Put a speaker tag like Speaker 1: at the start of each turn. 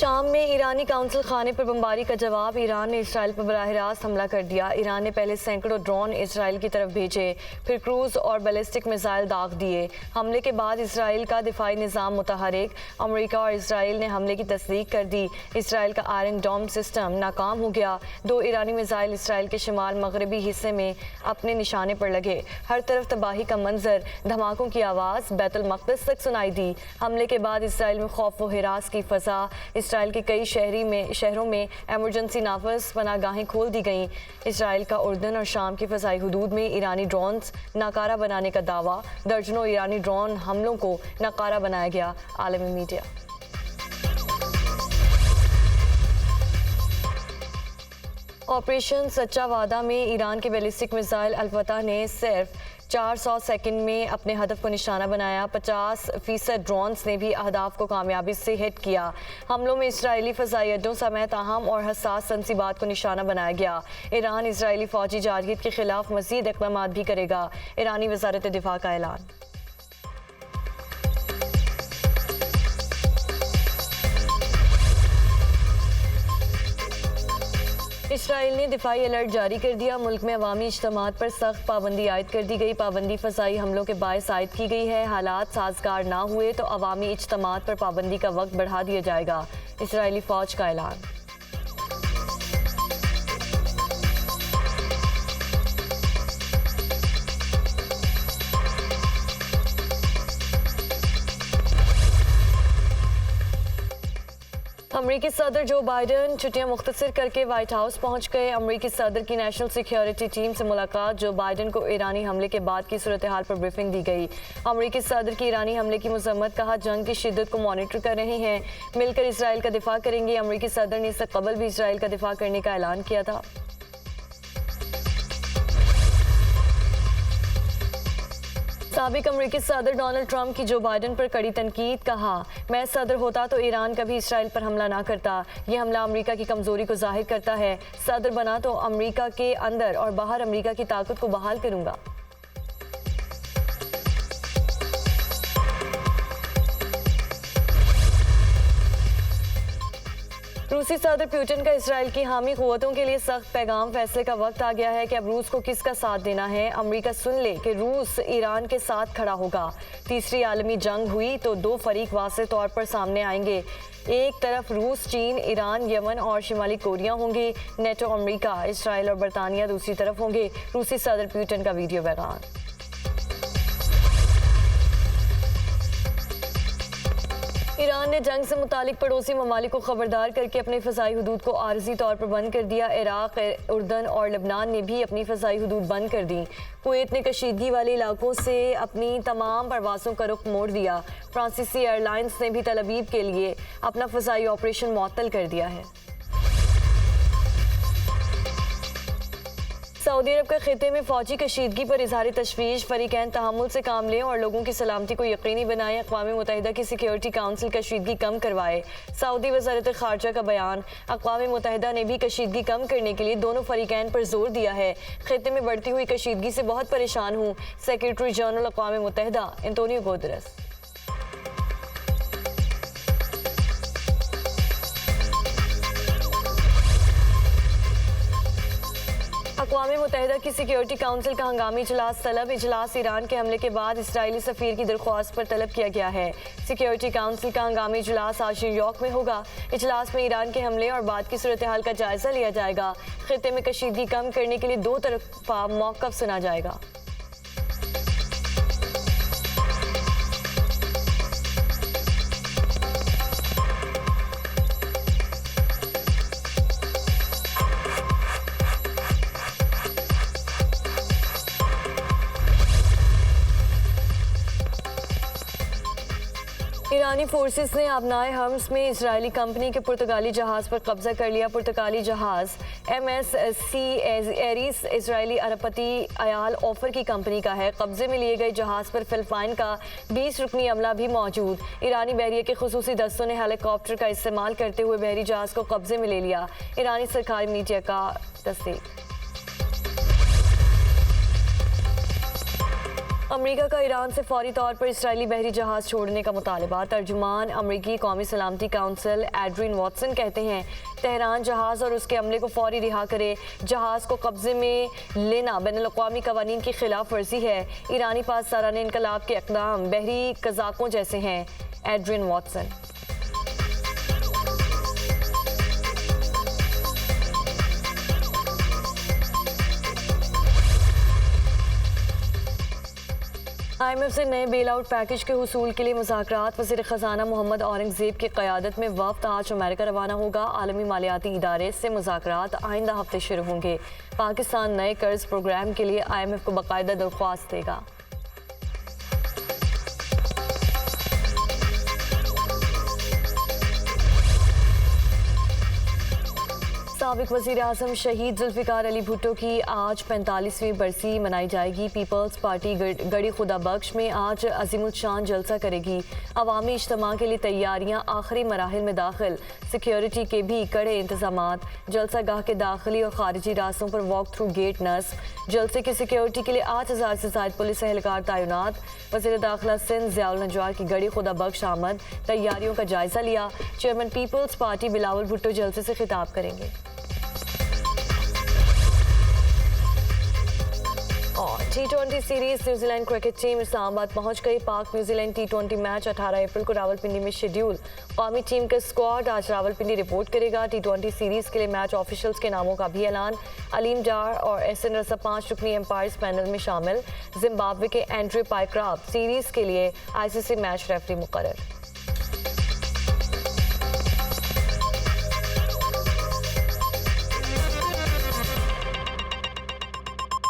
Speaker 1: शाम में ईरानी काउंसिल खाने पर बमबारी का जवाब। ईरान ने इसराइल पर बराह रास्त हमला कर दिया। ईरान ने पहले सैकड़ों ड्रोन इसराइल की तरफ भेजे, फिर क्रूज और बैलिस्टिक मिसाइल दाग दिए। हमले के बाद इसराइल का दिफाई निज़ाम मुतहरिक। अमेरिका और इसराइल ने हमले की तस्दीक कर दी। इसराइल का आयरन डोम सिस्टम नाकाम हो गया। 2 ईरानी मिसाइल इसराइल के शिमाल मगरबी हिस्से में अपने निशाने पर लगे। हर तरफ तबाही का मंजर, धमाकों की आवाज़ बैतुल मक़दिस तक सुनाई दी। हमले के बाद इसराइल में खौफ व हिरास की फ़ज़ा। इसराइल के कई शहरों में एमरजेंसी नाफज पनागाहें खोल दी गईं। इसराइल का उर्दन और शाम की फ़ज़ाई हुदूद में ईरानी ड्रोन्स नाकारा बनाने का दावा। दर्जनों ईरानी ड्रोन हमलों को नाकारा बनाया गया। आलमी मीडिया। ऑपरेशन सच्चा वादा में ईरान के बैलिस्टिक मिसाइल अल-फतह ने सिर्फ 400 सेकंड में अपने हदफ को निशाना बनाया। 50% ड्रोन्स ने भी अहदाफ को कामयाबी से हिट किया। हमलों में इसराइली फ़ज़ाई अड्डों समेत अहम और हसास तंसीबात को निशाना बनाया गया। ईरान इसराइली फ़ौजी जारहीत के खिलाफ मज़ीद इक़दामात भी करेगा। ईरानी वज़ारत दिफ़ा का ऐलान। इसराइल ने दिफाई अलर्ट जारी कर दिया। मुल्क में अवामी इज्तिमात पर सख्त पाबंदी आयद कर दी गई। पाबंदी फ़ज़ाई हमलों के बायस आयद की गई है। हालात साजगार ना हुए तो अवामी इज्तिमात पर पाबंदी का वक्त बढ़ा दिया जाएगा। इसराइली फ़ौज का ऐलान। अमरीकी सदर जो बाइडन छुट्टियां मुख्तसर करके वाइट हाउस पहुंच गए। अमरीकी सदर की नेशनल सिक्योरिटी टीम से मुलाकात। जो बाइडन को ईरानी हमले के बाद की सूरत हाल पर ब्रीफिंग दी गई। अमरीकी सदर की ईरानी हमले की मजम्मत, कहा जंग की शिद्दत को मॉनिटर कर रहे हैं, मिलकर इसराइल का दिफा करेंगे। अमरीकी सदर ने इससे कबल भी इसराइल का दिफा करने का ऐलान किया था। साबिक अमरीकी सदर डोनाल्ड ट्रंप की जो बाइडन पर कड़ी तनकीद। कहा मैं सदर होता तो ईरान कभी इसराइल पर हमला ना करता। यह हमला अमरीका की कमजोरी को जाहिर करता है। सदर बना तो अमरीका के अंदर और बाहर अमरीका की ताकत को बहाल करूंगा। रूसी सदर पुतिन का इसराइल की हामी क़ुव्वतों के लिए सख्त पैगाम। फैसले का वक्त आ गया है कि अब रूस को किसका साथ देना है। अमरीका सुन ले कि रूस ईरान के साथ खड़ा होगा। तीसरी आलमी जंग हुई तो 2 फरीक वाज़ेह तौर पर सामने आएंगे। एक तरफ रूस, चीन, ईरान, यमन और शिमाली कोरिया होंगे। नेटो, अमरीका, इसराइल और बरतानिया दूसरी तरफ होंगे। रूसी सदर पुतिन का वीडियो पैगाम। ईरान ने जंग से मुतालिक पड़ोसी ममालिक को खबरदार करके अपनी फ़ज़ाई हुदूद को आर्जी तौर पर बंद कर दिया। इराक, उर्दन और लबनान ने भी अपनी फ़ज़ाई हुदूद बंद कर दी। कुवैत ने कशीदगी वाले इलाकों से अपनी तमाम परवाज़ों का रुख मोड़ दिया। फ्रांसीसी एयरलाइंस ने भी तल अवीव के लिए अपना फ़ज़ाई ऑपरेशन मुअत्तल कर दिया है। सऊदी अरब का खिते में फ़ौजी कशीदगी पर इज़हार तशवीश। फ़रीक़ैन तहम्मुल से काम लें और लोगों की सलामती को यकीनी बनाएं। अक़वाम मुत्तहिदा की सिक्योरिटी काउंसिल कशीदगी कम करवाए। सऊदी वज़ारत ख़ारजा का बयान। अक़वाम मुत्तहिदा ने भी कशीदगी कम करने के लिए दोनों फ़रीक़ैन पर जोर दिया है। खिते में बढ़ती हुई कशीदगी से बहुत परेशान हूँ। सेक्रेटरी जनरल अक़वाम मुत्तहिदा एंटोनियो गुतेरेस। अक़वाम मुत्तहिदा की सिक्योरिटी काउंसिल का हंगामी इजलास तलब। इजलास ईरान के हमले के बाद इसराइली सफ़ीर की दरख्वास्त पर तलब किया गया है। सिक्योरिटी काउंसिल का हंगामी इजलास आज न्यूयॉर्क में होगा। इजलास में ईरान के हमले और बाद की सूरत हाल का जायजा लिया जाएगा। खिते में कशीदगी कम करने के लिए 2 तरफ़ा मौक़िफ़ सुना जाएगा। ईरानी फोर्सेस ने आबनाए हम्स में इजरायली कंपनी के पुर्तगाली जहाज़ पर कब्जा कर लिया। पुर्तगाली जहाज़ MSC एरिस इजरायली अरबपति अयाल ऑफर की कंपनी का है। कब्जे में लिए गए जहाज़ पर फिलिपाइन का 20 रुकनी अमला भी मौजूद। ईरानी बहरिया के खुसूसी दस्तों ने हेलीकॉप्टर का इस्तेमाल करते हुए बहरी जहाज़ को कब्जे में ले लिया। ईरानी सरकारी मीडिया का तस्दीक। अमेरिका का ईरान से फौरी तौर पर इसराइली बहरी जहाज छोड़ने का मुतालबा। तर्जुमान अमेरिकी कौमी सलामती काउंसिल एड्रिन वॉटसन कहते हैं तेहरान जहाज और उसके अमले को फौरी रिहा करे। जहाज को कब्जे में लेना बैनुल-अक़वामी कवानीन की खिलाफ वर्जी है। ईरानी पासदाराने इनकलाब के इक़दाम बहरी कज़ाकों जैसे हैं। Adrian Watson. IMF से नए बेल आउट पैकेज के हुसूल के लिए मुज़ाकरात। वज़ीर ख़ज़ाना मोहम्मद औरंगज़ेब की क़यादत में वफ़द आज अमेरिका रवाना होगा। आलमी मालियाती इदारे से मुज़ाकरात आइंदा हफ्ते शुरू होंगे। पाकिस्तान नए कर्ज प्रोग्राम के लिए IMF को बाकायदा दरख्वास्त देगा। साबिक वज़ीर आज़म शहीद जुल्फ़िकार अली भुट्टो की आज 45वीं बरसी मनाई जाएगी। पीपल्स पार्टी गड़ी खुदा बख्श में आज अज़ीमुल शान जलसा करेगी। अवामी इज्तिमा के लिए तैयारियां आखिरी मराहिल में दाखिल। सिक्योरिटी के भी कड़े इंतजामात। जलसा गाह के दाखिली और खारिजी रास्तों पर वॉक थ्रू गेट नस्ब। जलसे की सिक्योरिटी के लिए 8000 से ज़ायद पुलिस एहलकार तैनात। वज़ीर दाखिला सिंध ज़ियाउल नजवार की गड़ी खुदा बख्श आमद। तैयारियों का जायजा लिया। चेयरमैन पीपल्स पार्टी बिलावल भुट्टो जलसे से खिताब करेंगे। और T20 series New Zealand cricket team Islamabad पहुंच गई। पाक न्यूजीलैंड T20 मैच 18 अप्रैल को रावलपिंडी में शेड्यूल। कौमी टीम का स्क्वाड आज रावलपिंडी रिपोर्ट करेगा। T20 सीरीज के लिए मैच ऑफिशियल्स के नामों का भी ऐलान। अलीम डार और एहसन रजा 5 रुकनी एम्पायर्स पैनल में शामिल। जिम्बाब्वे के एंड्रे पाइक्राफ्ट सीरीज के लिए ICC मैच रेफरी मुकर्रर।